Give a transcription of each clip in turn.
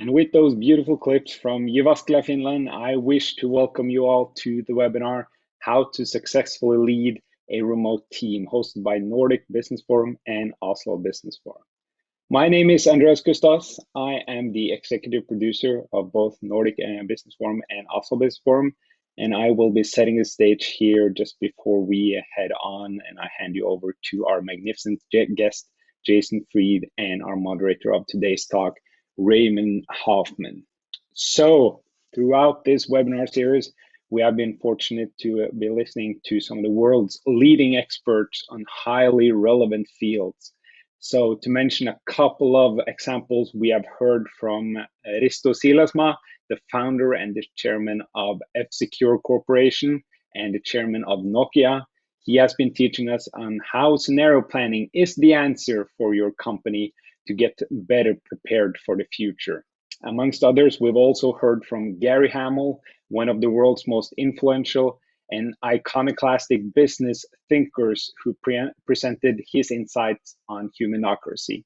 And with those beautiful clips from Jyväskylä, Finland, I wish to welcome you all to the webinar, How to Successfully Lead a Remote Team, hosted by Nordic Business Forum and Oslo Business Forum. My name is Andreas Kustås. I am the executive producer of both Nordic Business Forum and Oslo Business Forum, and I will be setting the stage here just before we head on, and I hand you over to our magnificent guest, Jason Fried, and our moderator of today's talk, Raymond Hofmann. So throughout this webinar series, we have been fortunate to be listening to some of the world's leading experts on highly relevant fields. So to mention a couple of examples, we have heard from Risto Siilasmaa, the founder and the chairman of F-Secure Corporation and the chairman of Nokia. He has been teaching us on how scenario planning is the answer for your company to get better prepared for the future. Amongst others, we've also heard from Gary Hamel, one of the world's most influential and iconoclastic business thinkers, who presented his insights on humanocracy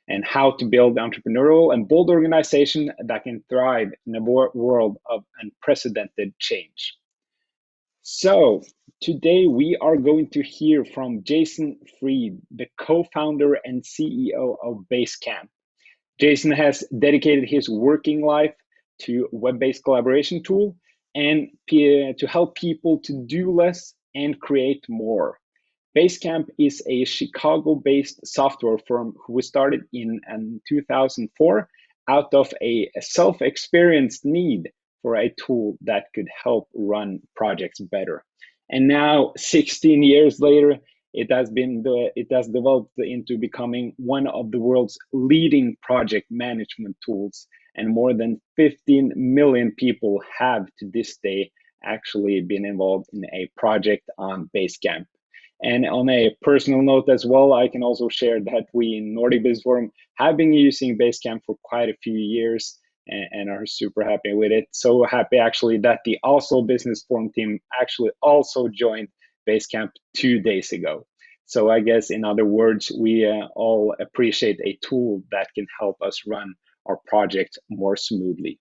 and how to build entrepreneurial and bold organization that can thrive in a world of unprecedented change. So today we are going to hear from Jason Fried, the co-founder and CEO of Basecamp. Jason has dedicated his working life to web-based collaboration tool and to help people to do less and create more. Basecamp is a Chicago-based software firm who was started in 2004 out of a self-experienced need for a tool that could help run projects better. And now, 16 years later, it has developed into becoming one of the world's leading project management tools, and more than 15 million people have to this day actually been involved in a project on Basecamp. And on a personal note as well, I can also share that we in Nordic Business Forum have been using Basecamp for quite a few years and are super happy with it. So happy actually that the Oslo Business Forum team actually also joined Basecamp 2 days ago. So I guess in other words, we all appreciate a tool that can help us run our project more smoothly.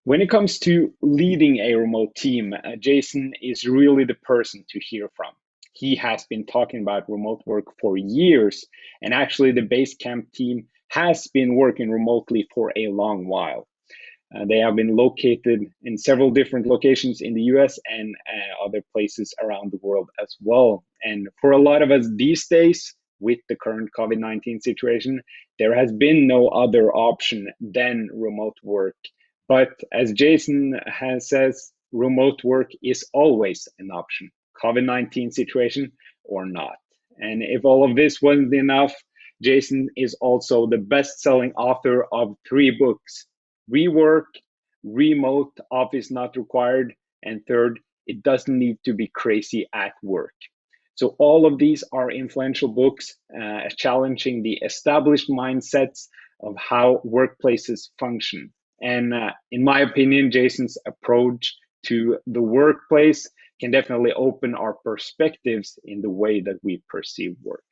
When it comes to leading a remote team, Jason is really the person to hear from. He has been talking about remote work for years, and actually the Basecamp team has been working remotely for a long while. They have been located in several different locations in the US and other places around the world as well. And for a lot of us these days, with the current COVID-19 situation, there has been no other option than remote work. But as Jason says, remote work is always an option, COVID-19 situation or not. And if all of this wasn't enough, Jason is also the best-selling author of 3 books: Rework, Remote, Office Not Required, and third, It Doesn't Need to Be Crazy at Work. So all of these are influential books challenging the established mindsets of how workplaces function. And in my opinion, Jason's approach to the workplace can definitely open our perspectives in the way that we perceive work.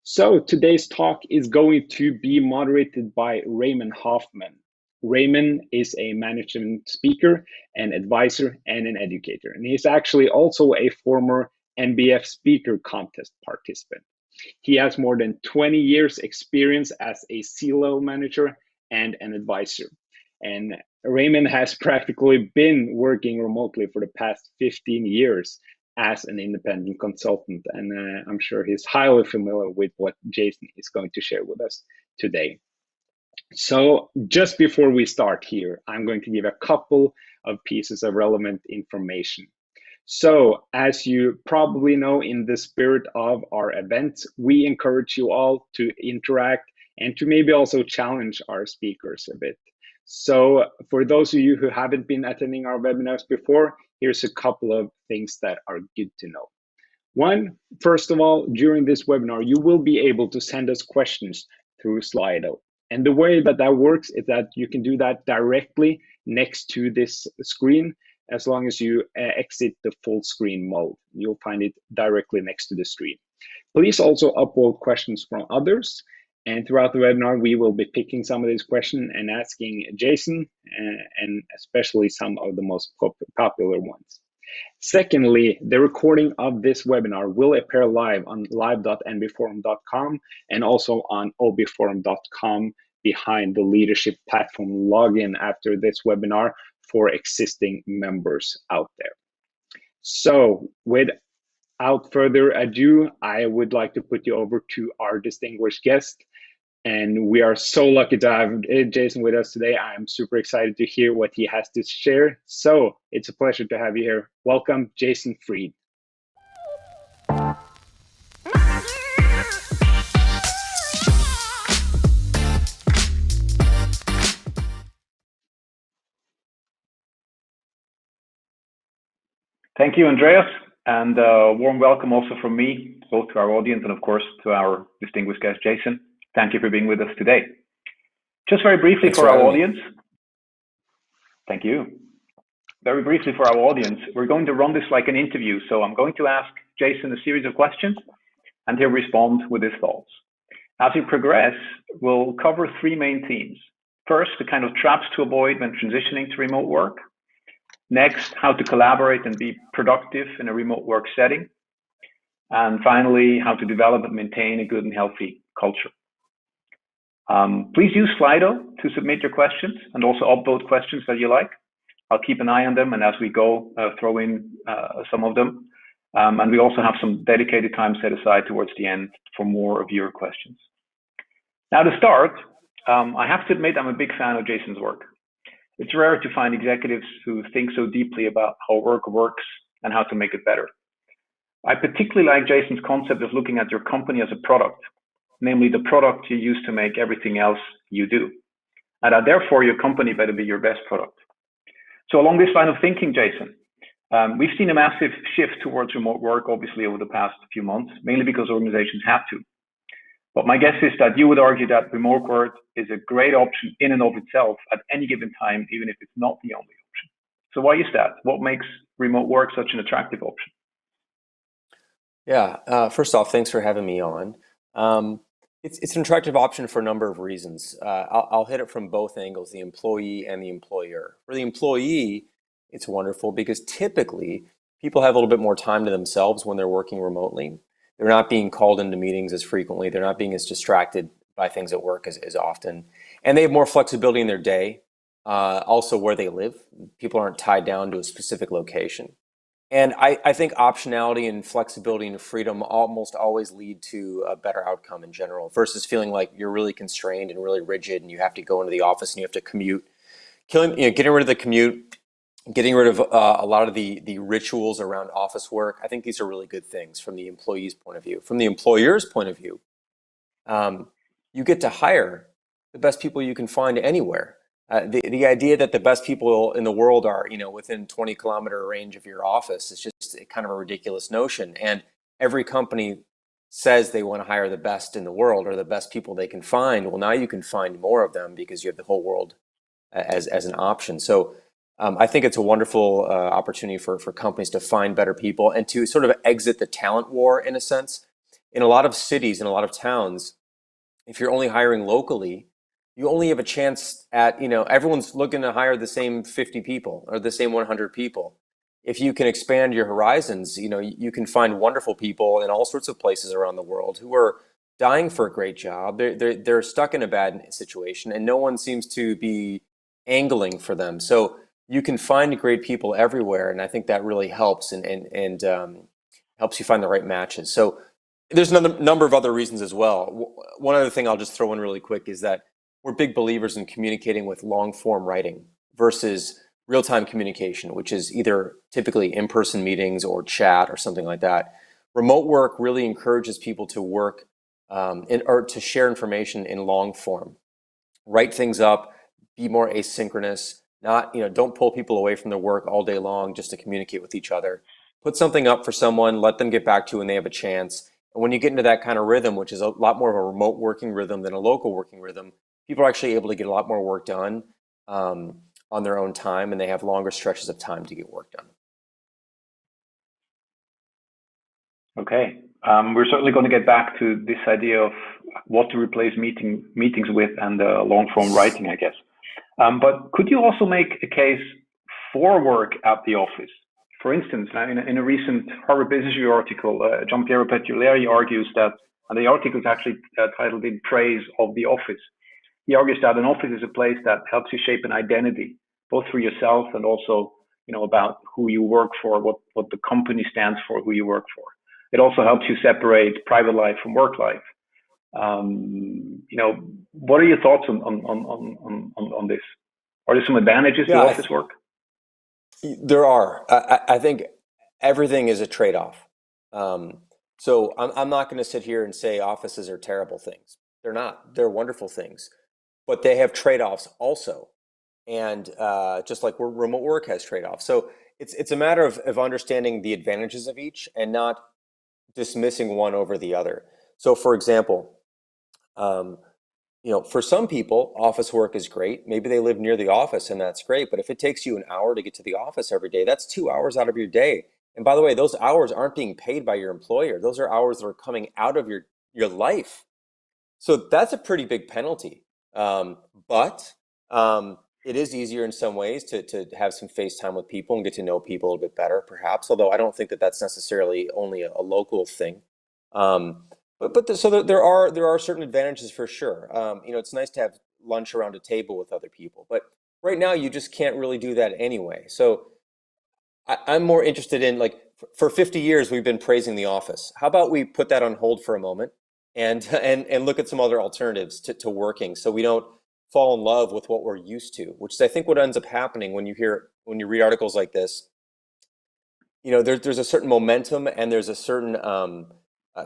So today's talk is going to be moderated by Raymond Hofmann. Raymond is a management speaker, an advisor, and an educator. And he's actually also a former NBF speaker contest participant. He has more than 20 years experience as a C-level manager and an advisor. And Raymond has practically been working remotely for the past 15 years as an independent consultant. And I'm sure he's highly familiar with what Jason is going to share with us today. So just before we start here, I'm going to give a couple of pieces of relevant information. So as you probably know, in the spirit of our events, we encourage you all to interact and to maybe also challenge our speakers a bit. So for those of you who haven't been attending our webinars before, here's a couple of things that are good to know. One, first of all, during this webinar, you will be able to send us questions through Slido. And the way that that works is that you can do that directly next to this screen, as long as you exit the full screen mode. You'll find it directly next to the screen. Please also upload questions from others. And throughout the webinar, we will be picking some of these questions and asking Jason, and especially some of the most popular ones. Secondly, the recording of this webinar will appear live on live.nbforum.com and also on obforum.com behind the leadership platform login after this webinar for existing members out there. So without further ado, I would like to put you over to our distinguished guest. And we are so lucky to have Jason with us today. I'm super excited to hear what he has to share. So it's a pleasure to have you here. Welcome, Jason Fried. Thank you, Andreas, and a warm welcome also from me, both to our audience and of course to our distinguished guest, Jason. Thank you for being with us today. Just very briefly for our audience. Thank you. Very briefly for our audience, we're going to run this like an interview. So I'm going to ask Jason a series of questions and he'll respond with his thoughts. As we progress, we'll cover three main themes. First, the kind of traps to avoid when transitioning to remote work. Next, how to collaborate and be productive in a remote work setting. And finally, how to develop and maintain a good and healthy culture. Please use Slido to submit your questions and also upvote questions that you like. I'll keep an eye on them, and as we go, throw in some of them. And we also have some dedicated time set aside towards the end for more of your questions. Now to start, I have to admit I'm a big fan of Jason's work. It's rare to find executives who think so deeply about how work works and how to make it better. I particularly like Jason's concept of looking at your company as a product, namely the product you use to make everything else you do. And that therefore your company better be your best product. So along this line of thinking, Jason, we've seen a massive shift towards remote work, obviously, over the past few months, mainly because organizations have to. But my guess is that you would argue that remote work is a great option in and of itself at any given time, even if it's not the only option. So why is that? What makes remote work such an attractive option? Yeah, first off, thanks for having me on. It's an attractive option for a number of reasons. I'll hit it from both angles, the employee and the employer. For the employee, it's wonderful because typically people have a little bit more time to themselves when they're working remotely. They're not being called into meetings as frequently. They're not being as distracted by things at work as often. And they have more flexibility in their day, also where they live. People aren't tied down to a specific location. And I think optionality and flexibility and freedom almost always lead to a better outcome in general versus feeling like you're really constrained and really rigid and you have to go into the office and you have to commute. Getting rid of the commute, getting rid of a lot of the rituals around office work, I think these are really good things from the employee's point of view. From the employer's point of view, you get to hire the best people you can find anywhere. The idea that the best people in the world are, within 20-kilometer range of your office is just kind of a ridiculous notion. And every company says they want to hire the best in the world or the best people they can find. Well, now you can find more of them because you have the whole world as an option. So I think it's a wonderful opportunity for companies to find better people and to sort of exit the talent war in a sense. In a lot of cities, in a lot of towns, if you're only hiring locally, you only have a chance at, everyone's looking to hire the same 50 people or the same 100 people. If you can expand your horizons, you can find wonderful people in all sorts of places around the world who are dying for a great job. They're stuck in a bad situation and no one seems to be angling for them. So you can find great people everywhere. And I think that really helps and helps you find the right matches. So there's a number of other reasons as well. One other thing I'll just throw in really quick is that we're big believers in communicating with long form writing versus real-time communication, which is either typically in-person meetings or chat or something like that. Remote work really encourages people to work or to share information in long form. Write things up, be more asynchronous, don't pull people away from their work all day long just to communicate with each other. Put something up for someone, let them get back to you when they have a chance. And when you get into that kind of rhythm, which is a lot more of a remote working rhythm than a local working rhythm, people are actually able to get a lot more work done on their own time, and they have longer stretches of time to get work done. Okay, We're certainly going to get back to this idea of what to replace meetings with and long form writing, I guess. But could you also make a case for work at the office? For instance, in a recent Harvard Business Review article, Giampiero Petruleri argues that, and the article is actually titled In Praise of the Office. He argues that an office is a place that helps you shape an identity, both for yourself and also, about who you work for, what the company stands for, who you work for. It also helps you separate private life from work life. What are your thoughts on this? Are there some advantages to office work? There are. I think everything is a trade-off. So I'm not going to sit here and say offices are terrible things. They're not. They're wonderful things, but they have trade-offs also. And just like remote work has trade-offs. So it's a matter of understanding the advantages of each and not dismissing one over the other. So for example, for some people, office work is great. Maybe they live near the office and that's great. But if it takes you an hour to get to the office every day, that's 2 hours out of your day. And by the way, those hours aren't being paid by your employer. Those are hours that are coming out of your life. So that's a pretty big penalty. But it is easier in some ways to have some face time with people and get to know people a little bit better, perhaps. Although I don't think that that's necessarily only a local thing. So there are certain advantages for sure. It's nice to have lunch around a table with other people, but right now you just can't really do that anyway. So I'm more interested in, like, for 50 years we've been praising the office. How about we put that on hold for a moment and look at some other alternatives to working, so we don't fall in love with what we're used to, which is I think what ends up happening when you read articles like this. There's a certain momentum and there's a certain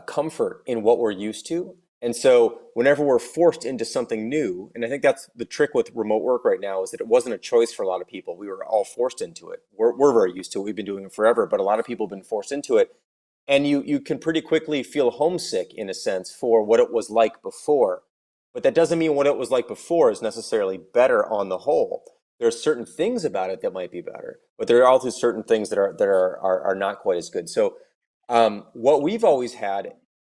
comfort in what we're used to. And so whenever we're forced into something new, and I think that's the trick with remote work right now, is that it wasn't a choice for a lot of people. We were all forced into it. We're very used to it. We've been doing it forever, but a lot of people have been forced into it. And you can pretty quickly feel homesick, in a sense, for what it was like before. But that doesn't mean what it was like before is necessarily better on the whole. There are certain things about it that might be better, but there are also certain things that are not quite as good. So what we've always had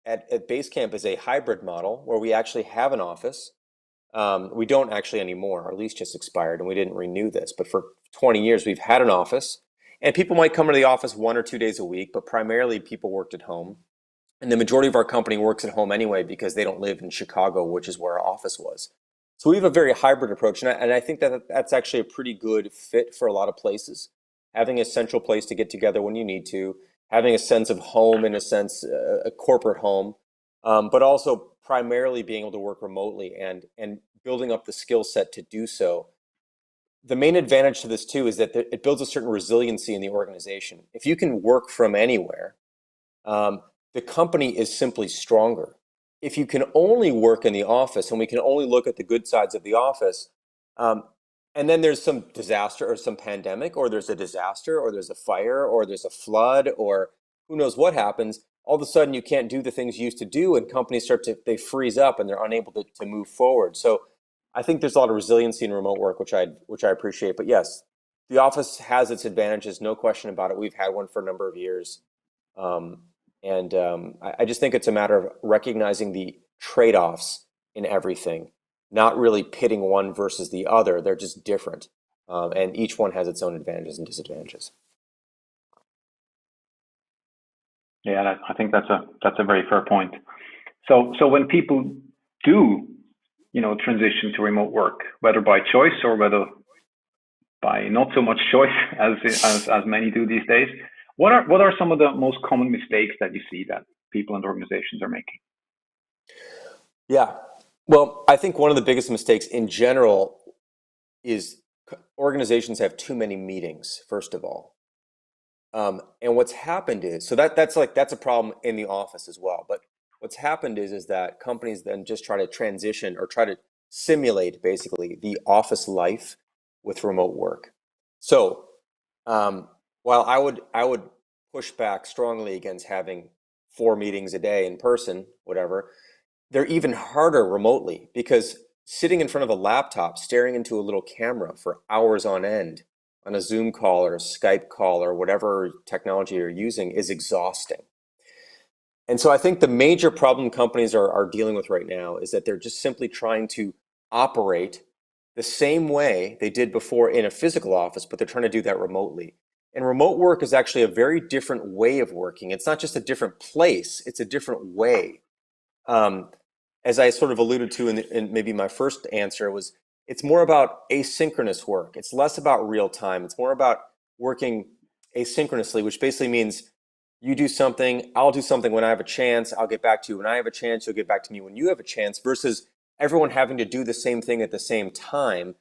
at Basecamp is a hybrid model where we actually have an office. We don't actually anymore. Our lease just expired and we didn't renew this. But for 20 years, we've had an office. And people might come to the office 1 or 2 days a week, but primarily people worked at home. And the majority of our company works at home anyway because they don't live in Chicago, which is where our office was. So we have a very hybrid approach. And I think that that's actually a pretty good fit for a lot of places. Having a central place to get together when you need to, having a sense of home, in a sense, a corporate home, but also primarily being able to work remotely and building up the skill set to do so. The main advantage to this too is that it builds a certain resiliency in the organization. If you can work from anywhere, the company is simply stronger. If you can only work in the office and we can only look at the good sides of the office, and then there's some disaster or some pandemic, or there's a disaster, or there's a fire, or there's a flood, or who knows what happens, all of a sudden you can't do the things you used to do, and companies they freeze up and they're unable to move forward. So I think there's a lot of resiliency in remote work, which I appreciate. But yes, the office has its advantages, no question about it. We've had one for a number of years. I just think it's a matter of recognizing the trade-offs in everything, not really pitting one versus the other. They're just different. And each one has its own advantages and disadvantages. Yeah, I think that's a very fair point. So when people do, transition to remote work, whether by choice or whether by not so much choice as many do these days, what are some of the most common mistakes that you see that people and organizations are making? Yeah, well, I think one of the biggest mistakes in general is organizations have too many meetings, first of all. And what's happened is, so that's a problem in the office as well. But what's happened is that companies then just try to transition or try to simulate basically the office life with remote work. So while I would push back strongly against having 4 meetings a day in person, whatever, they're even harder remotely, because sitting in front of a laptop, staring into a little camera for hours on end on a Zoom call or a Skype call or whatever technology you're using is exhausting. And so I think the major problem companies are dealing with right now is that they're just simply trying to operate the same way they did before in a physical office, but they're trying to do that remotely. And remote work is actually a very different way of working. It's not just a different place, it's a different way. As I sort of alluded to in maybe my first answer was, it's more about asynchronous work. It's less about real time. It's more about working asynchronously, which basically means you do something, I'll do something when I have a chance, I'll get back to you when I have a chance, you'll get back to me when you have a chance, versus everyone having to do the same thing at the same time.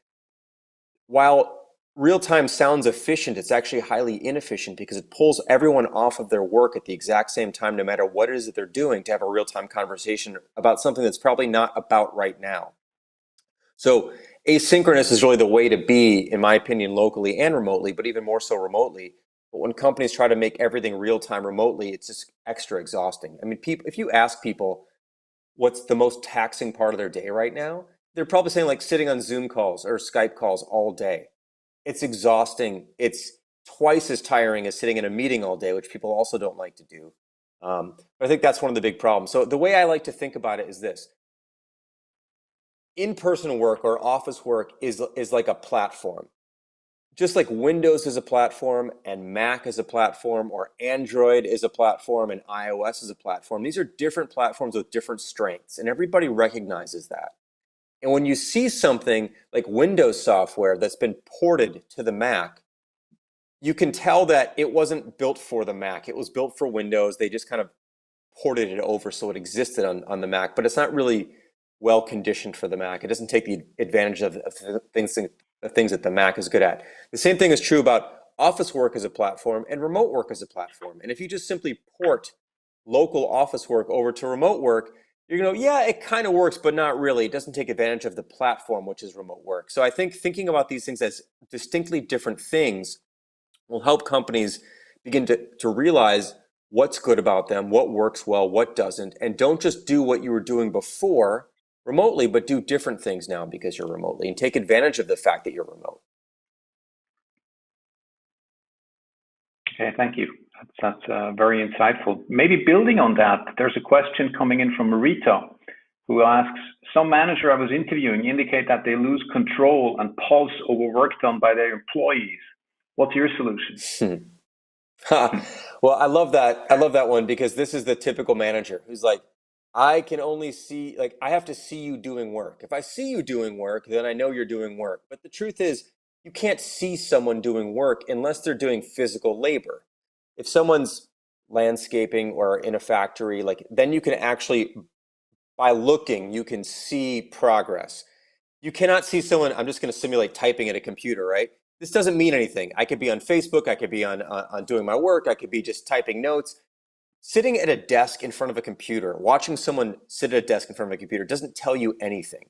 While real time sounds efficient, it's actually highly inefficient because it pulls everyone off of their work at the exact same time, no matter what it is that they're doing, to have a real time conversation about something that's probably not about right now. So asynchronous is really the way to be, in my opinion, locally and remotely, but even more so remotely. But when companies try to make everything real time remotely, it's just extra exhausting. I mean, if you ask people what's the most taxing part of their day right now, they're probably saying like sitting on Zoom calls or Skype calls all day. It's exhausting. It's twice as tiring as sitting in a meeting all day, which people also don't like to do. But I think that's one of the big problems. So the way I like to think about it is this. In-person work or office work is like a platform. Just like Windows is a platform and Mac is a platform, or Android is a platform and iOS is a platform, these are different platforms with different strengths, and everybody recognizes that. And when you see something like Windows software that's been ported to the Mac, you can tell that it wasn't built for the Mac. It was built for Windows. They just kind of ported it over so it existed on the Mac, but it's not really well conditioned for the Mac. It doesn't take the advantage of the things that the Mac is good at. The same thing is true about office work as a platform and remote work as a platform. And if you just simply port local office work over to remote work, you're going to go, yeah, it kind of works, but not really. It doesn't take advantage of the platform, which is remote work. So I think thinking about these things as distinctly different things will help companies begin to realize what's good about them, what works well, what doesn't, and don't just do what you were doing before remotely, but do different things now because you're remotely, and take advantage of the fact that you're remote. Okay, thank you. That's very insightful. Maybe building on that, there's a question coming in from Marita, who asks, some manager I was interviewing indicate that they lose control and pulse over work done by their employees. What's your solution? Well, I love that. I love that one because this is the typical manager who's like, I can only see, like, I have to see you doing work. If I see you doing work, then I know you're doing work. But the truth is, you can't see someone doing work unless they're doing physical labor. If someone's landscaping or in a factory, like, then you can actually, by looking, you can see progress. You cannot see someone, I'm just going to simulate typing at a computer, right? This doesn't mean anything. I could be on Facebook, I could be on doing my work, I could be just typing notes. Sitting at a desk in front of a computer, watching someone sit at a desk in front of a computer doesn't tell you anything.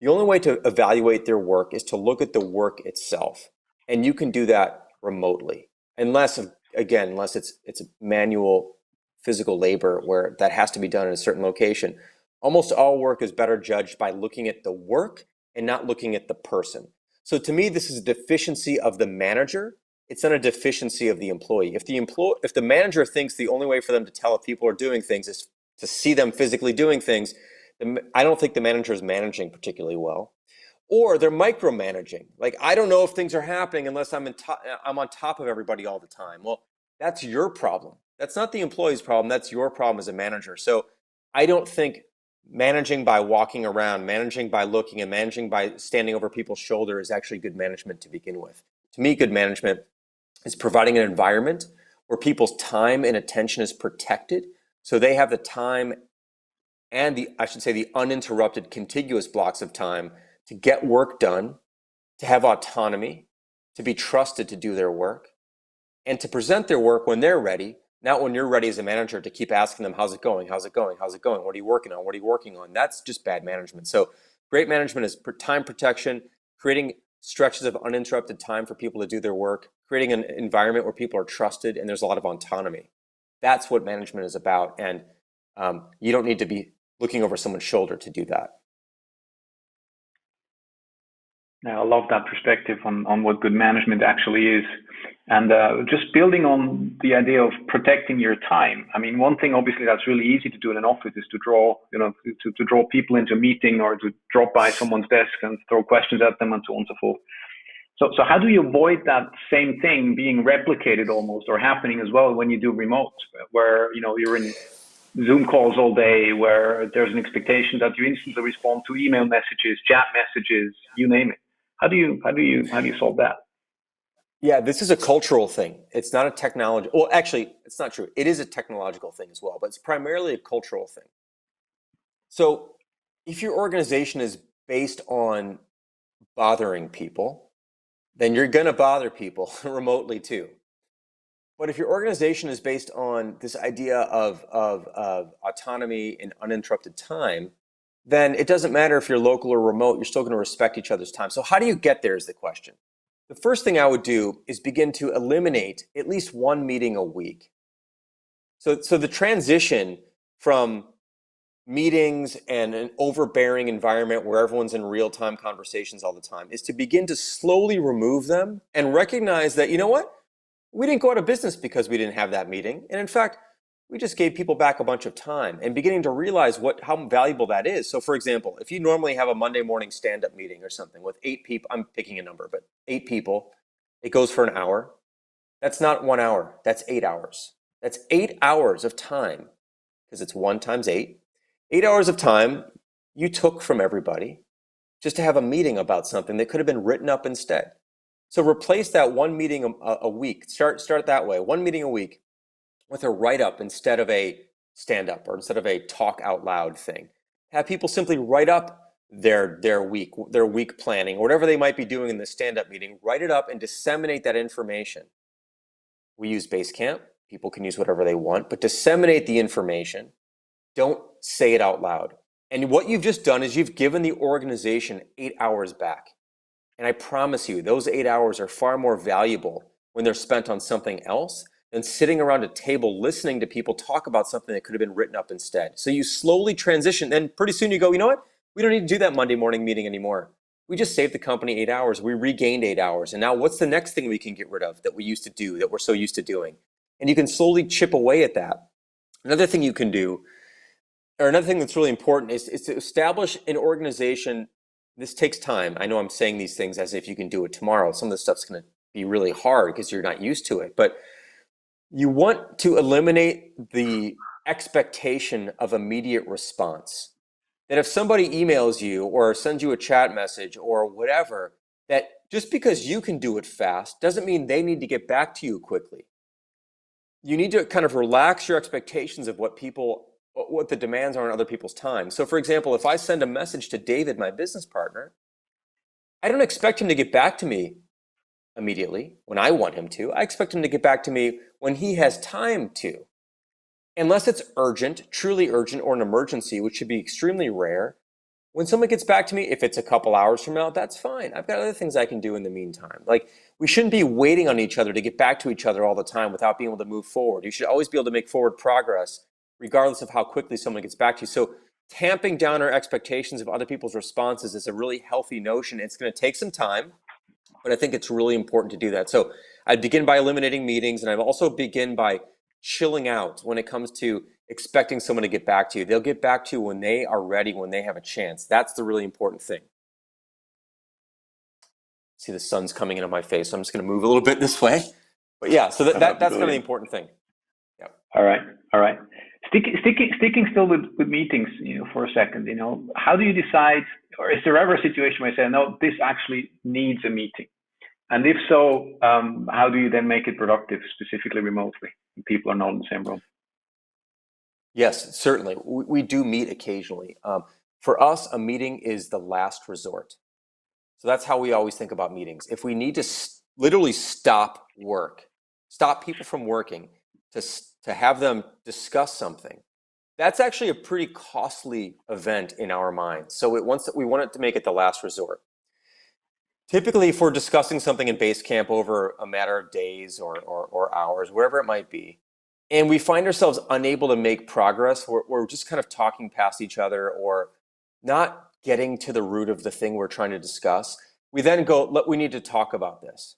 The only way to evaluate their work is to look at the work itself. And you can do that remotely. Unless it's manual physical labor where that has to be done in a certain location. Almost all work is better judged by looking at the work and not looking at the person. So to me, this is a deficiency of the manager. It's not a deficiency of the employee. If the manager thinks the only way for them to tell if people are doing things is to see them physically doing things, I don't think the manager is managing particularly well. Or they're micromanaging. Like, I don't know if things are happening unless I'm on top of everybody all the time. Well, that's your problem. That's not the employee's problem. That's your problem as a manager. So I don't think managing by walking around, managing by looking, and managing by standing over people's shoulder is actually good management to begin with. To me, good management is providing an environment where people's time and attention is protected, so they have the time and the uninterrupted contiguous blocks of time to get work done, to have autonomy, to be trusted to do their work, and to present their work when they're ready, not when you're ready as a manager to keep asking them, how's it going? How's it going? How's it going? What are you working on? What are you working on? That's just bad management. So great management is time protection, creating stretches of uninterrupted time for people to do their work, creating an environment where people are trusted and there's a lot of autonomy. That's what management is about. And you don't need to be looking over someone's shoulder to do that. I love that perspective on what good management actually is. And just building on the idea of protecting your time. I mean, one thing obviously that's really easy to do in an office is to draw, to draw people into a meeting or to drop by someone's desk and throw questions at them and so on and so forth. So how do you avoid that same thing being replicated almost or happening as well when you do remote, where you're in Zoom calls all day, where there's an expectation that you instantly respond to email messages, chat messages, you name it. How do you solve that? Yeah, this is a cultural thing. It's not a technology. Well, actually, it's not true. It is a technological thing as well, but it's primarily a cultural thing. So if your organization is based on bothering people, then you're going to bother people remotely too. But if your organization is based on this idea of autonomy and uninterrupted time, then it doesn't matter if you're local or remote, you're still going to respect each other's time. So how do you get there is the question. The first thing I would do is begin to eliminate at least one meeting a week. So the transition from meetings and an overbearing environment where everyone's in real-time conversations all the time is to begin to slowly remove them and recognize that, you know what? We didn't go out of business because we didn't have that meeting. And in fact, we just gave people back a bunch of time and beginning to realize how valuable that is. So for example, if you normally have a Monday morning stand-up meeting or something with 8 people, I'm picking a number, but 8 people, it goes for an hour. That's not 1 hour, that's 8 hours. That's 8 hours of time, because it's 1 times 8. 8 hours of time you took from everybody just to have a meeting about something that could have been written up instead. So replace that one meeting a week. Start that way. One meeting a week with a write-up instead of a stand-up or instead of a talk out loud thing. Have people simply write up their week planning, or whatever they might be doing in the stand-up meeting. Write it up and disseminate that information. We use Basecamp. People can use whatever they want, but disseminate the information. Don't say it out loud. And what you've just done is you've given the organization 8 hours back. And I promise you, those 8 hours are far more valuable when they're spent on something else than sitting around a table listening to people talk about something that could have been written up instead. So you slowly transition, and pretty soon you go, you know what? We don't need to do that Monday morning meeting anymore. We just saved the company 8 hours. We regained 8 hours. And now what's the next thing we can get rid of that we used to do, that we're so used to doing? And you can slowly chip away at that. Another thing you can do, or another thing that's really important, is to establish an organization. This takes time. I know I'm saying these things as if you can do it tomorrow. Some of the stuff's going to be really hard because you're not used to it. But you want to eliminate the expectation of immediate response. That if somebody emails you or sends you a chat message or whatever, that just because you can do it fast doesn't mean they need to get back to you quickly. You need to kind of relax your expectations of what the demands are on other people's time. So for example, if I send a message to David, my business partner, I don't expect him to get back to me immediately when I want him to. I expect him to get back to me when he has time to. Unless it's urgent, truly urgent, or an emergency, which should be extremely rare. When someone gets back to me, if it's a couple hours from now, that's fine. I've got other things I can do in the meantime. Like, we shouldn't be waiting on each other to get back to each other all the time without being able to move forward. You should always be able to make forward progress regardless of how quickly someone gets back to you. So tamping down our expectations of other people's responses is a really healthy notion. It's going to take some time, but I think it's really important to do that. So I'd begin by eliminating meetings, and I'd also begin by chilling out when it comes to expecting someone to get back to you. They'll get back to you when they are ready, when they have a chance. That's the really important thing. See, the sun's coming into my face, so I'm just going to move a little bit this way. But yeah, so that's kind of the important thing. Yeah. All right. Sticking still with meetings, for a second, how do you decide, or is there ever a situation where you say, no, this actually needs a meeting? And if so, how do you then make it productive, specifically remotely, when people are not in the same room? Yes, certainly. We do meet occasionally. For us, a meeting is the last resort. So that's how we always think about meetings. If we need to literally stop work, stop people from working to have them discuss something, that's actually a pretty costly event in our minds. So we want it to make it the last resort. Typically, if we're discussing something in Basecamp over a matter of days or hours, wherever it might be, and we find ourselves unable to make progress, we're just kind of talking past each other or not getting to the root of the thing we're trying to discuss, we then go, we need to talk about this.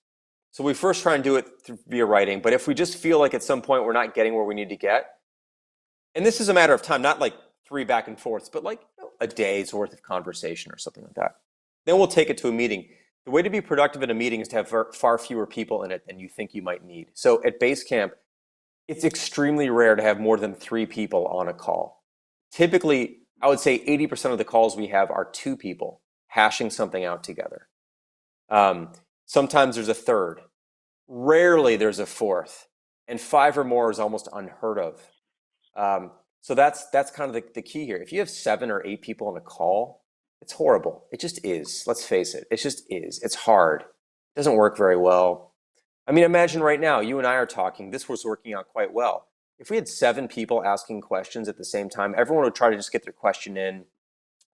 So we first try and do it via writing, but if we just feel like at some point we're not getting where we need to get, and this is a matter of time, not like 3 back and forths, but like a day's worth of conversation or something like that, then we'll take it to a meeting. The way to be productive in a meeting is to have far fewer people in it than you think you might need. So at Basecamp, it's extremely rare to have more than 3 people on a call. Typically, I would say 80% of the calls we have are 2 people hashing something out together. Sometimes there's a third. Rarely there's a fourth. And 5 or more is almost unheard of. So that's kind of the key here. If you have 7 or 8 people on a call, it's horrible. It just is. Let's face it. It just is. It's hard. It doesn't work very well. I mean, imagine right now, you and I are talking. This was working out quite well. If we had 7 people asking questions at the same time, everyone would try to just get their question in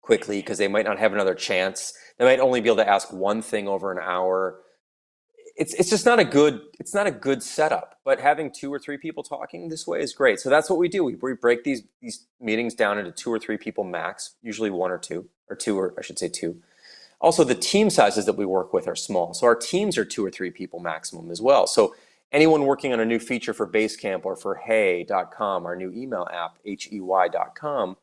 quickly because they might not have another chance. They might only be able to ask one thing over an hour. It's just not a good setup. But having 2 or 3 people talking this way is great. So that's what we do. We break these meetings down into 2 or 3 people max, usually 1 or 2, or I should say 2. Also, the team sizes that we work with are small. So our teams are 2 or 3 people maximum as well. So anyone working on a new feature for Basecamp or for hey.com, our new email app, hey.com,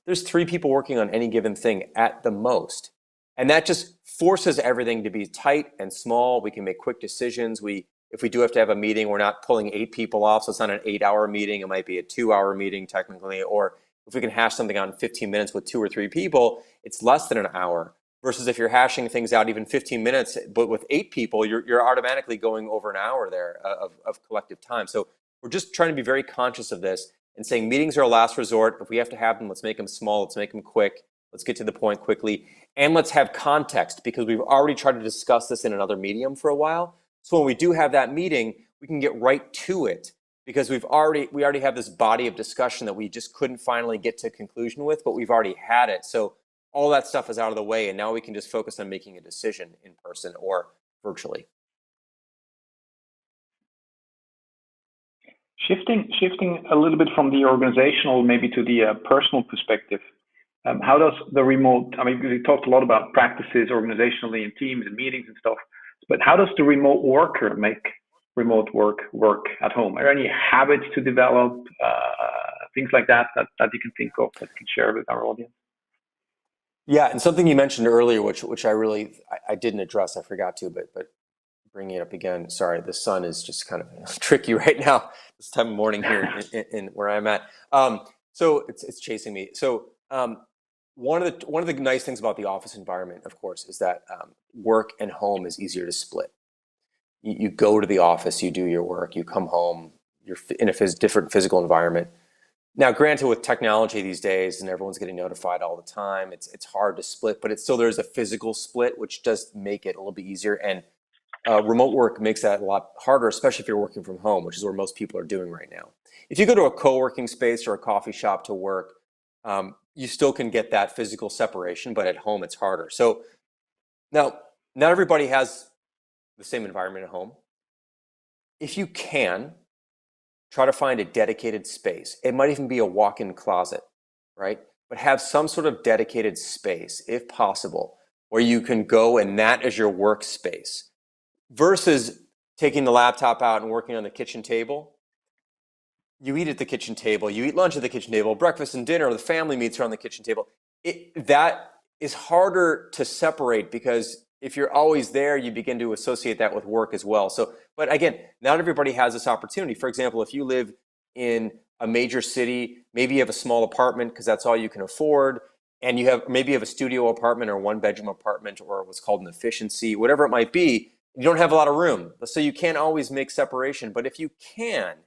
there's 3 people working on any given thing at the most. And that just forces everything to be tight and small. We can make quick decisions. If we do have to have a meeting, we're not pulling 8 people off. So it's not an 8-hour meeting. It might be a 2-hour meeting technically. Or if we can hash something out in 15 minutes with 2 or 3 people, it's less than an hour. Versus if you're hashing things out even 15 minutes, but with 8 people, you're automatically going over an hour there of collective time. So we're just trying to be very conscious of this and saying meetings are a last resort. If we have to have them, let's make them small. Let's make them quick. Let's get to the point quickly. And let's have context because we've already tried to discuss this in another medium for a while. So when we do have that meeting, we can get right to it because we already have this body of discussion that we just couldn't finally get to a conclusion with, but we've already had it. So all that stuff is out of the way, and now we can just focus on making a decision in person or virtually. Shifting a little bit from the organizational maybe to the personal perspective, how does the remote, I mean, we talked a lot about practices organizationally in teams and meetings and stuff, but how does the remote worker make remote work at home? Are there any habits to develop, things like that you can think of that you can share with our audience? Yeah, and something you mentioned earlier, which I didn't address, I forgot to, but bringing it up again. Sorry, the sun is just kind of tricky right now. This time of morning here in where I'm at. So it's chasing me. So one of the nice things about the office environment, of course, is that work and home is easier to split. You go to the office, you do your work, you come home, you're in a different physical environment. Now, granted, with technology these days, and everyone's getting notified all the time, it's hard to split, but there's a physical split, which does make it a little bit easier. And remote work makes that a lot harder, especially if you're working from home, which is where most people are doing right now. If you go to a co-working space or a coffee shop to work, you still can get that physical separation, but at home it's harder. So now, not everybody has the same environment at home. If you can, try to find a dedicated space. It might even be a walk-in closet, right? But have some sort of dedicated space, if possible, where you can go and that is your workspace. Versus taking the laptop out and working on the kitchen table. You eat at the kitchen table, you eat lunch at the kitchen table, breakfast and dinner, the family meets around the kitchen table. That is harder to separate because if you're always there, you begin to associate that with work as well. So, but again, not everybody has this opportunity. For example, if you live in a major city, maybe you have a small apartment because that's all you can afford, and you have a studio apartment or 1-bedroom apartment or what's called an efficiency, whatever it might be. You don't have a lot of room, so you can't always make separation. But if you can,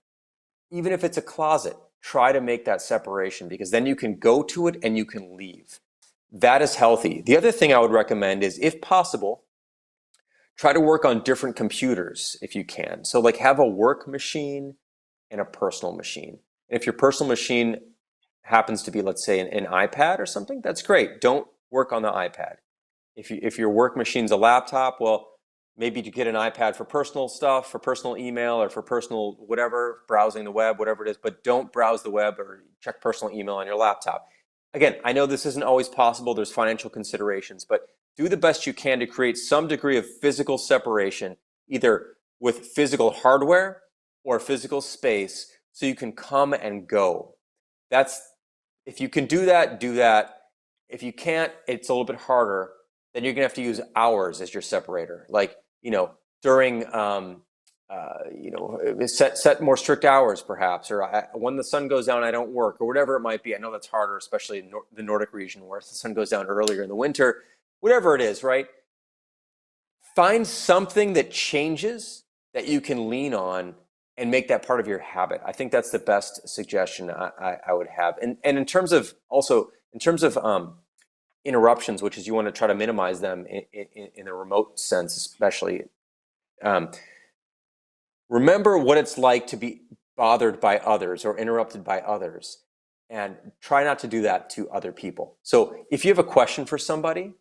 even if it's a closet, try to make that separation because then you can go to it and you can leave. That is healthy. The other thing I would recommend is, if possible, try to work on different computers if you can. So like have a work machine and a personal machine. And if your personal machine happens to be, let's say, an iPad or something, that's great. Don't work on the iPad. If your work machine's a laptop, well, maybe to get an iPad for personal stuff, for personal email or for personal whatever, browsing the web, whatever it is, but don't browse the web or check personal email on your laptop. Again, I know this isn't always possible. There's financial considerations, but do the best you can to create some degree of physical separation, either with physical hardware or physical space, so you can come and go. If you can do that, do that. If you can't, it's a little bit harder. Then you're gonna have to use hours as your separator. Like, during, set more strict hours perhaps, or when the sun goes down, I don't work, or whatever it might be. I know that's harder, especially in the Nordic region where the sun goes down earlier in the winter, whatever it is, right? Find something that changes that you can lean on and make that part of your habit. I think that's the best suggestion I would have. And in terms of interruptions, which is you want to try to minimize them in a remote sense, especially. Remember what it's like to be bothered by others or interrupted by others, and try not to do that to other people. So if you have a question for somebody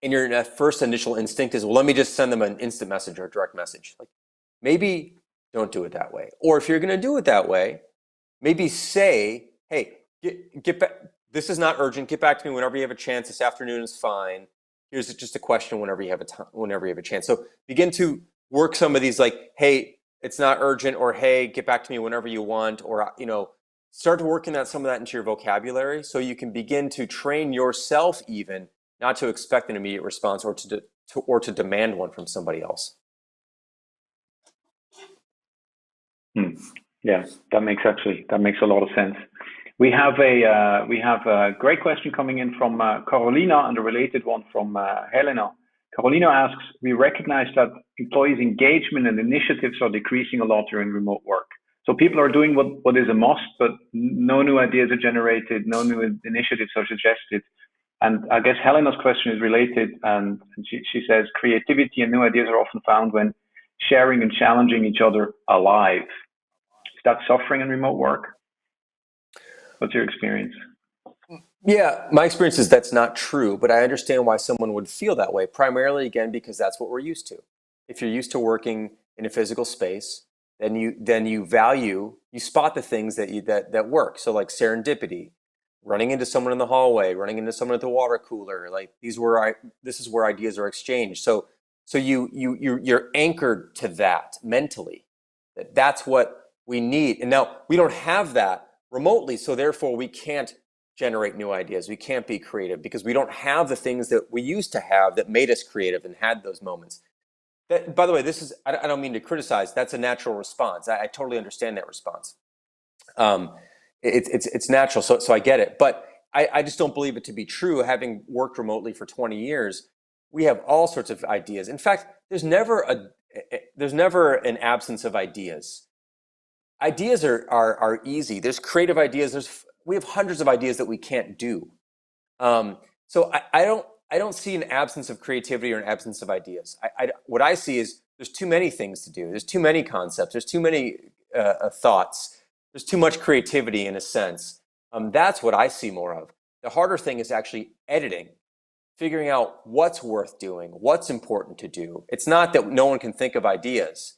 and your first initial instinct is, well, let me just send them an instant message or a direct message. Like, maybe don't do it that way. Or if you're going to do it that way, maybe say, hey, get back. This is not urgent. Get back to me whenever you have a chance. This afternoon is fine. Here's just a question whenever you have a chance. So begin to work some of these, like, hey, it's not urgent, or hey, get back to me whenever you want, or start working some of that into your vocabulary, so you can begin to train yourself even not to expect an immediate response or to demand one from somebody else. Yeah, that makes a lot of sense. We have a great question coming in from Carolina, and a related one from Helena. Carolina asks, we recognize that employees' engagement and initiatives are decreasing a lot during remote work. So people are doing what is a must, but no new ideas are generated, no new initiatives are suggested. And I guess Helena's question is related, and she says, creativity and new ideas are often found when sharing and challenging each other alive. Is that suffering in remote work? What's your experience? Yeah, my experience is that's not true, but I understand why someone would feel that way, primarily, again, because that's what we're used to. If you're used to working in a physical space, then you spot the things that work. So like serendipity, running into someone in the hallway, running into someone at the water cooler, like this is where ideas are exchanged. So you're anchored to that mentally. That's what we need. And now we don't have that remotely, so therefore we can't generate new ideas. We can't be creative because we don't have the things that we used to have that made us creative and had those moments. That, by the way, I don't mean to criticize. That's a natural response. I totally understand that response. It's natural, so I get it. But I just don't believe it to be true. Having worked remotely for 20 years, we have all sorts of ideas. In fact, there's never an absence of ideas. Ideas are easy. There's creative ideas. We have hundreds of ideas that we can't do. So I don't see an absence of creativity or an absence of ideas. What I see is there's too many things to do. There's too many concepts. There's too many thoughts. There's too much creativity in a sense. That's what I see more of. The harder thing is actually editing, figuring out what's worth doing, what's important to do. It's not that no one can think of ideas.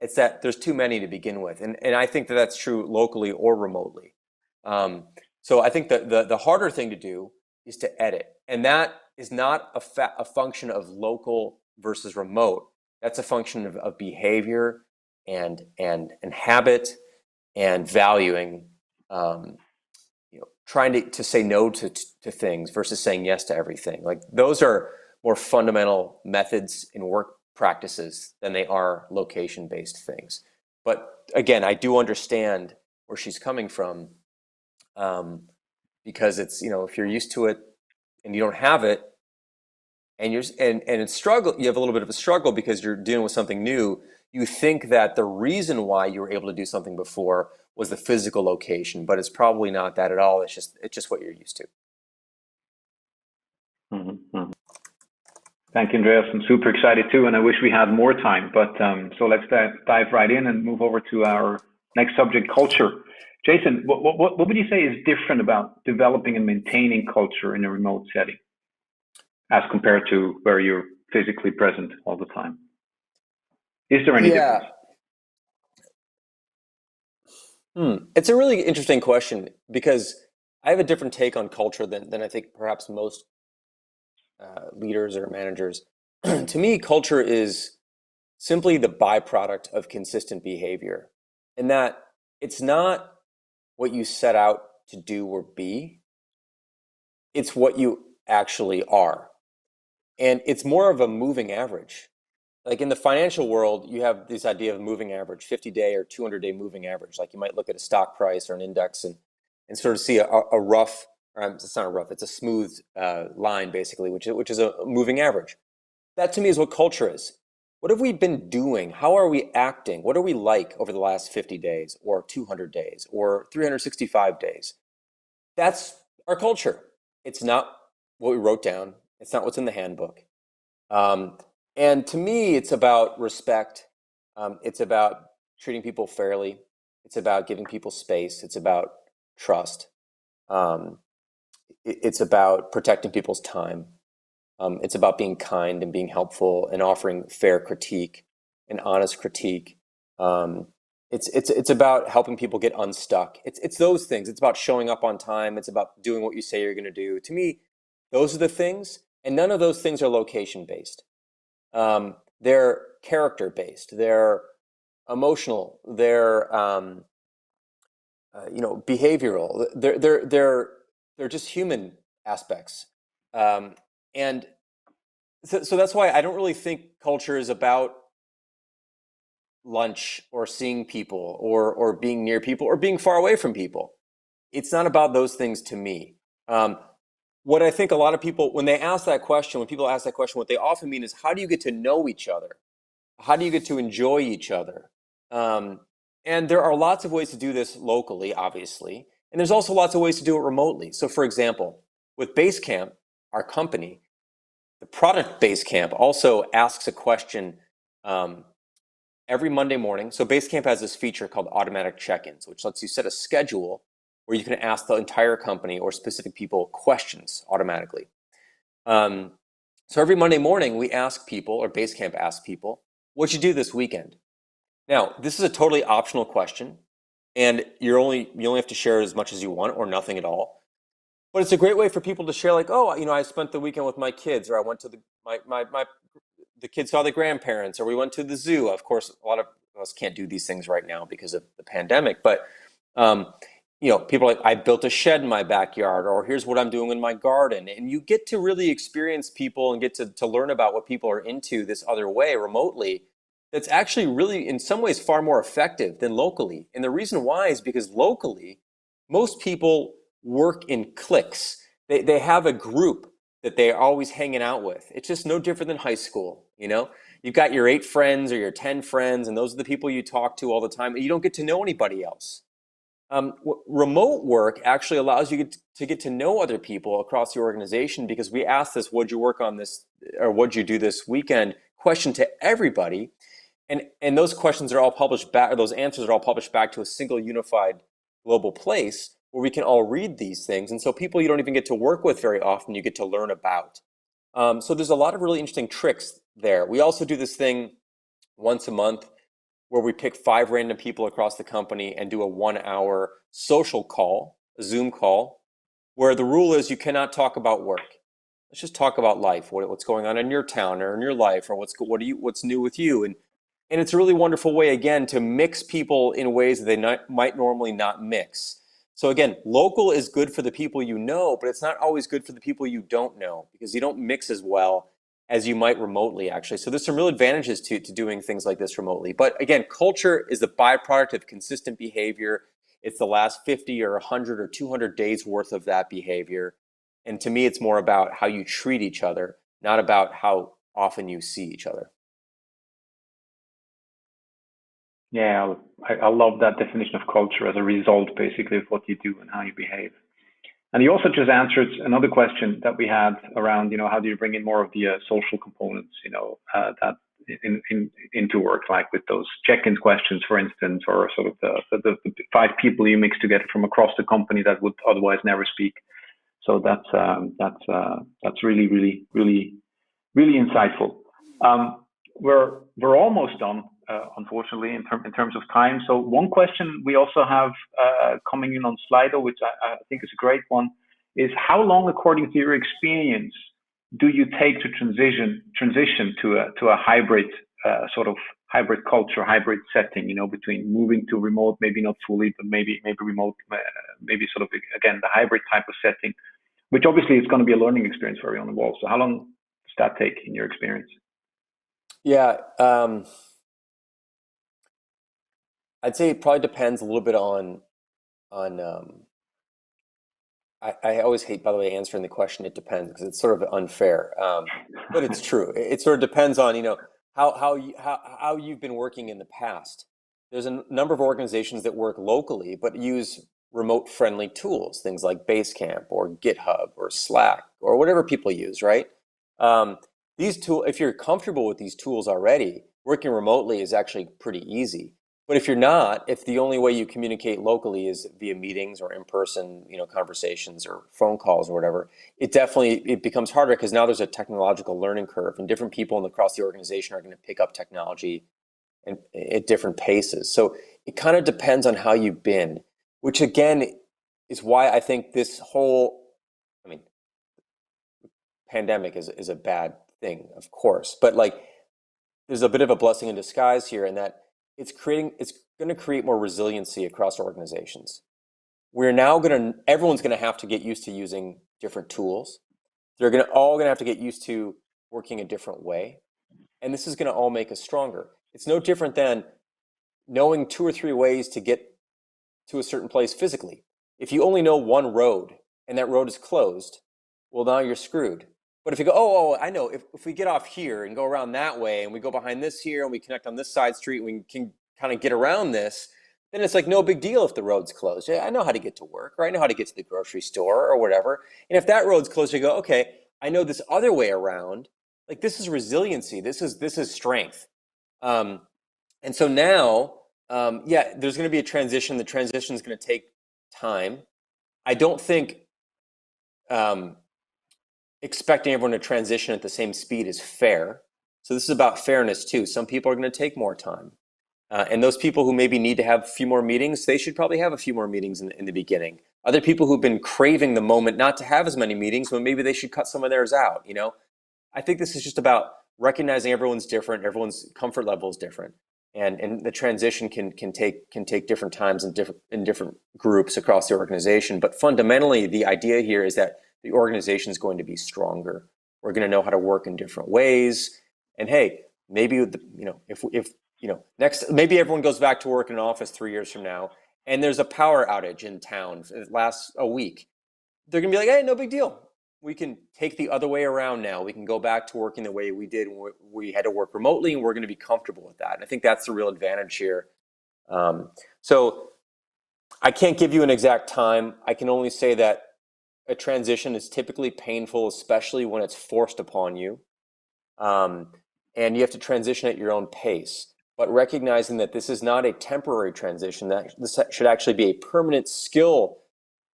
It's that there's too many to begin with. And I think that that's true locally or remotely. So I think that the harder thing to do is to edit. And that is not a function of local versus remote. That's a function of behavior and habit and valuing, trying to say no to things versus saying yes to everything. Like, those are more fundamental methods in work practices than they are location-based things. But again, I do understand where she's coming from, because it's, if you're used to it and you don't have it, and it's struggle, you have a little bit of a struggle because you're dealing with something new. You think that the reason why you were able to do something before was the physical location, but it's probably not that at all. It's just what you're used to. Mm-hmm. Thank you, Andreas. I'm super excited too, and I wish we had more time. But so let's dive right in and move over to our next subject, culture. Jason, what would you say is different about developing and maintaining culture in a remote setting as compared to where you're physically present all the time? Is there any difference? It's a really interesting question, because I have a different take on culture than I think perhaps most leaders or managers. To me, culture is simply the byproduct of consistent behavior, and that it's not what you set out to do or be, it's what you actually are. And it's more of a moving average. Like in the financial world, you have this idea of moving average, 50-day or 200-day moving average. Like you might look at a stock price or an index and sort of see a rough, or it's not a rough, it's a smooth line basically, which is a moving average. That to me is what culture is. What have we been doing? How are we acting? What are we like over the last 50 days or 200 days or 365 days? That's our culture. It's not what we wrote down. It's not what's in the handbook. And to me, it's about respect. It's about treating people fairly. It's about giving people space. It's about trust. It's about protecting people's time. It's about being kind and being helpful and offering fair critique and honest critique. It's about helping people get unstuck. It's those things. It's about showing up on time. It's about doing what you say you're going to do. To me, those are the things, and none of those things are location based. They're character based. They're emotional. They're behavioral. They're just human aspects. And so that's why I don't really think culture is about lunch or seeing people or being near people or being far away from people. It's not about those things to me. What I think a lot of people, when people ask that question, what they often mean is, how do you get to know each other? How do you get to enjoy each other? And there are lots of ways to do this locally, obviously. And there's also lots of ways to do it remotely. So for example, with Basecamp, our company, the product Basecamp also asks a question every Monday morning. So Basecamp has this feature called automatic check-ins, which lets you set a schedule where you can ask the entire company or specific people questions automatically. So every Monday morning, we ask people, or Basecamp asks people, what'd you do this weekend? Now, this is a totally optional question, and you only have to share as much as you want or nothing at all. But it's a great way for people to share, like, oh, I spent the weekend with my kids, or I went to the kids saw the grandparents, or we went to the zoo. Of course, a lot of us can't do these things right now because of the pandemic, but people are like, I built a shed in my backyard, or here's what I'm doing in my garden. And you get to really experience people and get to learn about what people are into this other way remotely. That's actually really, in some ways, far more effective than locally. And the reason why is because locally, most people work in cliques. They have a group that they're always hanging out with. It's just no different than high school. You've got your 8 friends or your 10 friends, and those are the people you talk to all the time, and you don't get to know anybody else. Remote work actually allows you to get to know other people across the organization, because we ask this, what'd you work on this, or what'd you do this weekend, question to everybody. And those questions are all published back, or those answers are all published back to a single unified global place where we can all read these things. And so people you don't even get to work with very often, you get to learn about. So there's a lot of really interesting tricks there. We also do this thing once a month where we pick 5 random people across the company and do a 1-hour social call, a Zoom call, where the rule is you cannot talk about work. Let's just talk about life, what's going on in your town or in your life, or what's new with you. And it's a really wonderful way, again, to mix people in ways that they might normally not mix. So again, local is good for the people you know, but it's not always good for the people you don't know, because you don't mix as well as you might remotely, actually. So there's some real advantages to doing things like this remotely. But again, culture is the byproduct of consistent behavior. It's the last 50 or 100 or 200 days worth of that behavior. And to me, it's more about how you treat each other, not about how often you see each other. Yeah, I love that definition of culture as a result, basically, of what you do and how you behave. And you also just answered another question that we had around, how do you bring in more of the social components, that into work, like with those check-in questions, for instance, or sort of the 5 people you mix together from across the company that would otherwise never speak. So that's really, really, really, really insightful. We're almost done, unfortunately, in terms of time. So one question we also have coming in on Slido, which I think is a great one, is how long, according to your experience, do you take to transition to a hybrid sort of hybrid culture, hybrid setting, between moving to remote, maybe not fully, but maybe remote, maybe sort of, again, the hybrid type of setting, which obviously is going to be a learning experience for everyone involved. So how long does that take in your experience? Yeah, I'd say it probably depends a little bit on I always hate, by the way, answering the question, it depends, because it's sort of unfair. But it's true. It sort of depends on, how you've been working in the past. There's a number of organizations that work locally, but use remote friendly tools, things like Basecamp or GitHub or Slack or whatever people use, right? These tools, if you're comfortable with these tools already, working remotely is actually pretty easy. But if you're not, if the only way you communicate locally is via meetings or in-person, conversations or phone calls or whatever, it becomes harder, because now there's a technological learning curve, and different people across the organization are going to pick up technology at different paces. So it kind of depends on how you've been, which again is why I think this whole, pandemic is a bad thing, of course, but there's a bit of a blessing in disguise here, in that it's going to create more resiliency across organizations. Everyone's going to have to get used to using different tools. They're all going to have to get used to working a different way. And this is going to all make us stronger. It's no different than knowing 2 or 3 ways to get to a certain place physically. If you only know one road and that road is closed, well, now you're screwed. But if you go, oh, I know, if we get off here and go around that way, and we go behind this here, and we connect on this side street, and we can kind of get around this, then it's like no big deal if the road's closed. Yeah, I know how to get to work, or I know how to get to the grocery store or whatever. And if that road's closed, you go, okay, I know this other way around. This is resiliency. This is strength. And so now, there's going to be a transition. The transition is going to take time. I don't think expecting everyone to transition at the same speed is fair. So this is about fairness too. Some people are going to take more time. And those people who maybe need to have a few more meetings, they should probably have a few more meetings in the beginning. Other people who've been craving the moment not to have as many meetings, well, maybe they should cut some of theirs out. I think this is just about recognizing everyone's different, everyone's comfort level is different. And the transition can take different times in different groups across the organization. But fundamentally, the idea here is that the organization is going to be stronger. We're going to know how to work in different ways. And hey, maybe maybe everyone goes back to work in an office 3 years from now, and there's a power outage in town. It lasts a week. They're going to be like, hey, no big deal. We can take the other way around now. We can go back to working the way we did when we had to work remotely, and we're going to be comfortable with that. And I think that's the real advantage here. So I can't give you an exact time. I can only say that a transition is typically painful, especially when it's forced upon you. And you have to transition at your own pace. But recognizing that this is not a temporary transition, that this should actually be a permanent skill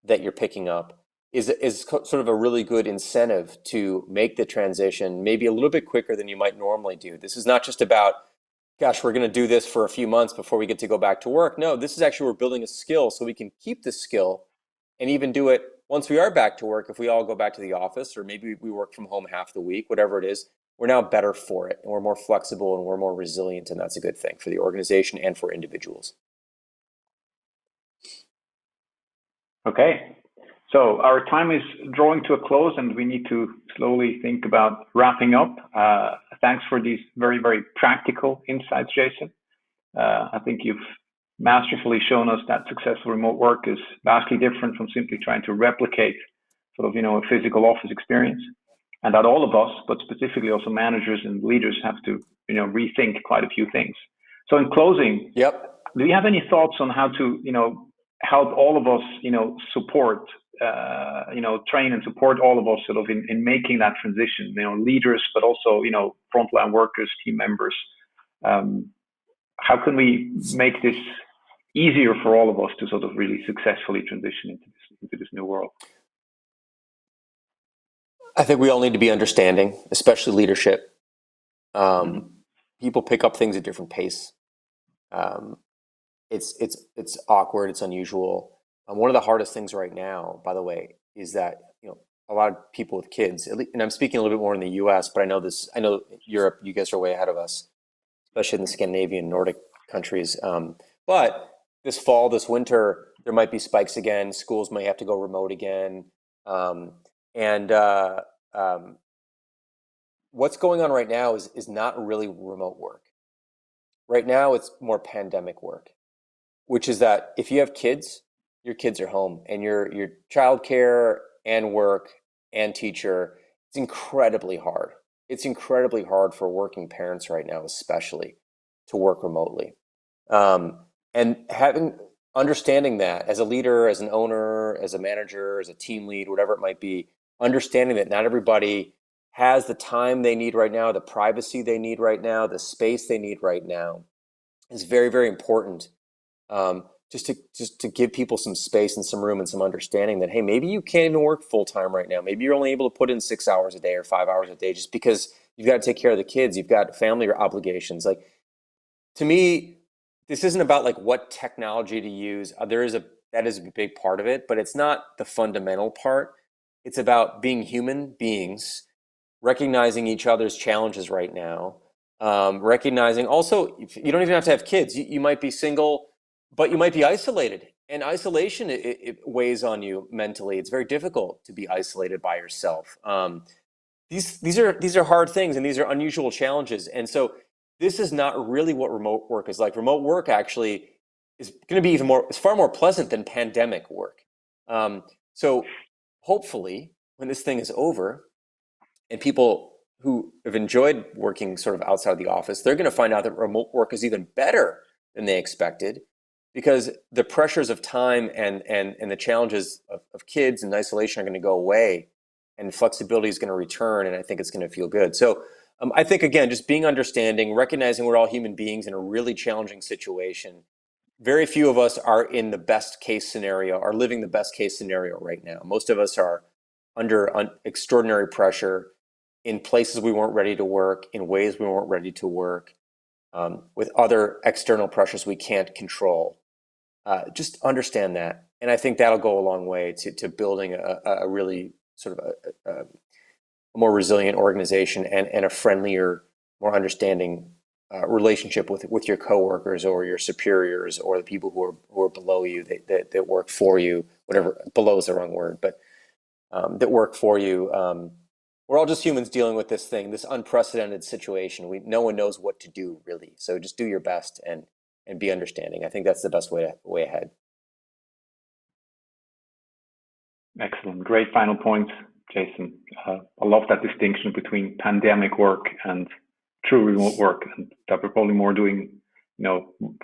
that you're picking up, is sort of a really good incentive to make the transition maybe a little bit quicker than you might normally do. This is not just about, gosh, we're going to do this for a few months before we get to go back to work. No, this is actually, we're building a skill so we can keep this skill and even do it once we are back to work. If we all go back to the office, or maybe we work from home half the week, whatever it is, we're now better for it, and we're more flexible, and we're more resilient, and that's a good thing for the organization and for individuals. Okay, so our time is drawing to a close, and we need to slowly think about wrapping up. Thanks for these very, very practical insights, Jason. I think you've masterfully shown us that successful remote work is vastly different from simply trying to replicate sort of, a physical office experience. And that all of us, but specifically also managers and leaders, have to, rethink quite a few things. So in closing, do you have any thoughts on how to, help all of us, support, train and support all of us sort of in making that transition, leaders, but also, frontline workers, team members? How can we make this easier for all of us to sort of really successfully transition into this new world? I think we all need to be understanding, especially leadership. People pick up things at different pace. It's awkward. It's unusual. One of the hardest things right now, by the way, is that a lot of people with kids, and I'm speaking a little bit more in the US, but I know Europe, you guys are way ahead of us, especially in the Scandinavian Nordic countries. But this fall, this winter, there might be spikes again. Schools might have to go remote again. And what's going on right now is not really remote work. Right now, it's more pandemic work, which is that if you have kids, your kids are home, and your childcare and work and teacher, it's incredibly hard. It's incredibly hard for working parents right now, especially, to work remotely. And understanding that as a leader, as an owner, as a manager, as a team lead, whatever it might be, understanding that not everybody has the time they need right now, the privacy they need right now, the space they need right now is very, very important. Just to give people some space and some room and some understanding that, hey, maybe you can't even work full time right now. Maybe you're only able to put in 6 hours a day or 5 hours a day just because you've got to take care of the kids. You've got family obligations. Like, to me, this isn't about like what technology to use. That is a big part of it, but it's not the fundamental part. It's about being human beings, recognizing each other's challenges right now, recognizing also you don't even have to have kids. You might be single, but you might be isolated, and isolation it weighs on you mentally. It's very difficult to be isolated by yourself. These are hard things, and these are unusual challenges. And so this is not really what remote work is like. Remote work actually is going to be it's far more pleasant than pandemic work. So hopefully when this thing is over and people who have enjoyed working sort of outside of the office, they're going to find out that remote work is even better than they expected, because the pressures of time and the challenges of kids and isolation are going to go away, and flexibility is going to return, and I think it's going to feel good. So I think, again, just being understanding, recognizing we're all human beings in a really challenging situation. Very few of us are in the best case scenario, are living the best case scenario right now. Most of us are under extraordinary pressure in places we weren't ready to work, in ways we weren't ready to work, with other external pressures we can't control. Just understand that. And I think that'll go a long way to building a really sort of a more resilient organization and a friendlier, more understanding relationship with your coworkers or your superiors or the people who are below you that work for you. Whatever, below is the wrong word, but that work for you. We're all just humans dealing with this thing, this unprecedented situation. No one knows what to do, really. So just do your best and be understanding. I think that's the best way ahead. Excellent. Great final point, Jason. I love that distinction between pandemic work and true remote work, and that we're probably more doing,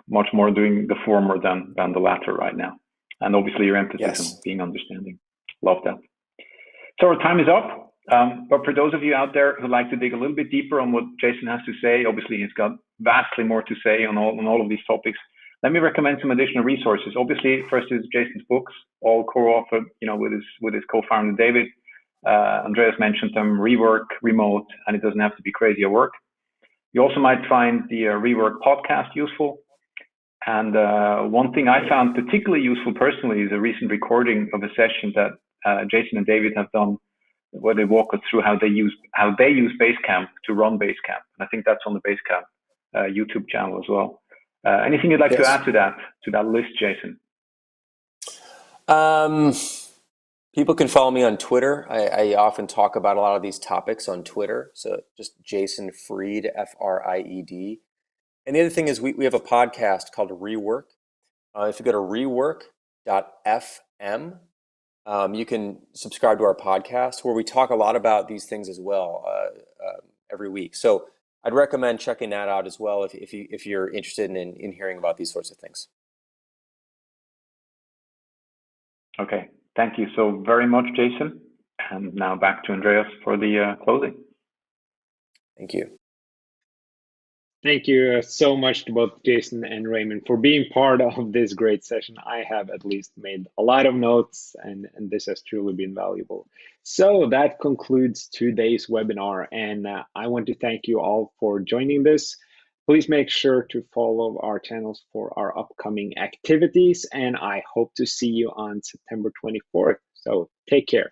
much more doing the former than the latter right now. And obviously your emphasis on being understanding. Love that. So our time is up. But for those of you out there who'd like to dig a little bit deeper on what Jason has to say, obviously he's got vastly more to say on all of these topics. Let me recommend some additional resources. Obviously, first is Jason's books, all co-authored, with his co-founder David. Andreas mentioned them: Rework, Remote, and It Doesn't Have to Be Crazy at Work. You also might find the Rework podcast useful. And one thing I found particularly useful personally is a recent recording of a session that Jason and David have done, where they walk us through how they use Basecamp to run Basecamp. And I think that's on the Basecamp YouTube channel as well. Anything you'd like to add to that list, Jason? People can follow me on Twitter. I often talk about a lot of these topics on Twitter. So just Jason Fried, Fried. And the other thing is we have a podcast called Rework. If you go to rework.fm, you can subscribe to our podcast, where we talk a lot about these things as well every week. So I'd recommend checking that out as well if you're interested in hearing about these sorts of things. Okay, thank you so very much, Jason. And now back to Andreas for the closing. Thank you. Thank you so much to both Jason and Raymond for being part of this great session. I have at least made a lot of notes, and this has truly been valuable. So that concludes today's webinar, and I want to thank you all for joining this. Please make sure to follow our channels for our upcoming activities, and I hope to see you on September 24th. So take care.